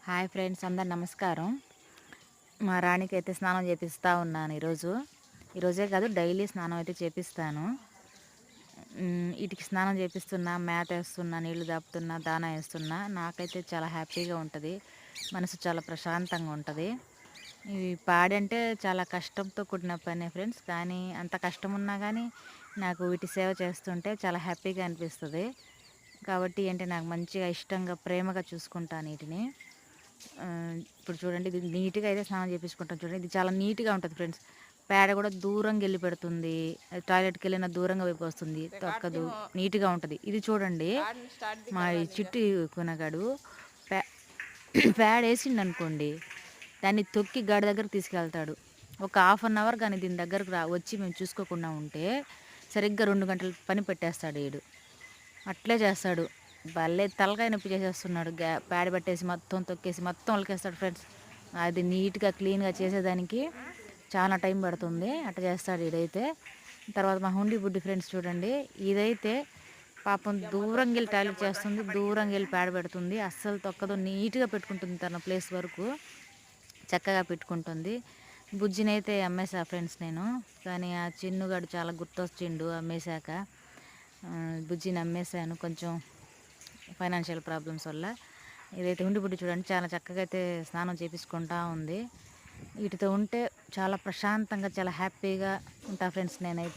Hi friends, అందరు నమస్కారం. మా రాణికైతే స్నానం చేపిస్తూ ఉన్నాను ఈరోజే కాదు, డైలీ స్నానం అయితే చేపిస్తాను. వీటికి స్నానం చేపిస్తున్నా, మేత వేస్తున్నా, నీళ్లు దాపుతున్నా, దానా వేస్తున్నా. నాకైతే చాలా హ్యాపీగా ఉంటుంది, మనసు చాలా ప్రశాంతంగా ఉంటుంది. ఇవి పాడంటే చాలా కష్టంతో కూడిన పనే ఫ్రెండ్స్, కానీ అంత కష్టం ఉన్నా కానీ నాకు వీటి సేవ చేస్తుంటే చాలా హ్యాపీగా అనిపిస్తుంది. కాబట్టి అంటే నాకు మంచిగా ఇష్టంగా ప్రేమగా చూసుకుంటాను వీటిని. ఇప్పుడు చూడండి, ఇది నీట్గా అయితే స్నానం చేపించుకుంటాం. చూడండి, ఇది చాలా నీట్గా ఉంటుంది ఫ్రెండ్స్. పేడ కూడా దూరంగా వెళ్ళి పెడుతుంది, టాయిలెట్కి వెళ్ళిన దూరంగా వైపు వస్తుంది, తొక్కదు, నీట్గా ఉంటుంది. ఇది చూడండి, మా ఈ చిట్టి కొనగాడు పే పేడ వేసిండు అనుకోండి, దాన్ని తొక్కి గడి దగ్గర తీసుకెళ్తాడు. ఒక ½ కానీ దీని దగ్గరకు వచ్చి మేము చూసుకోకుండా ఉంటే సరిగ్గా 2 గంటలు పని పెట్టేస్తాడు వీడు. అట్లే చేస్తాడు. భలే తలకాయ నొప్పి చేసేస్తున్నాడు. పేడ పట్టేసి మొత్తం తొక్కేసి మొత్తం ఒలికేస్తాడు ఫ్రెండ్స్. అది నీట్గా క్లీన్గా చేసేదానికి చాలా టైం పడుతుంది. అట్లా చేస్తాడు ఇదైతే. తర్వాత మా హుండి బుడ్డి ఫ్రెండ్స్ చూడండి, ఇదైతే పాపం దూరంగా వెళ్ళి టాయిలెట్ చేస్తుంది, దూరంగా వెళ్ళి పేడ పెడుతుంది, అస్సలు తొక్కదు, నీట్గా పెట్టుకుంటుంది తన ప్లేస్ వరకు, చక్కగా పెట్టుకుంటుంది. బుజ్జినైతే అమ్మేసా ఫ్రెండ్స్ నేను, కానీ ఆ చిన్నుగాడు చాలా గుర్తొచ్చిండు అమ్మేశాక. బుజ్జిని అమ్మేశాను కొంచెం ఫైనాన్షియల్ ప్రాబ్లమ్స్ వల్ల. ఇదైతే ఉండి బుడ్డి చూడండి, చాలా చక్కగా అయితే స్నానం చేపించుకుంటా ఉంది. వీటితో ఉంటే చాలా ప్రశాంతంగా, చాలా హ్యాపీగా ఉంటా ఫ్రెండ్స్ నేనైతే.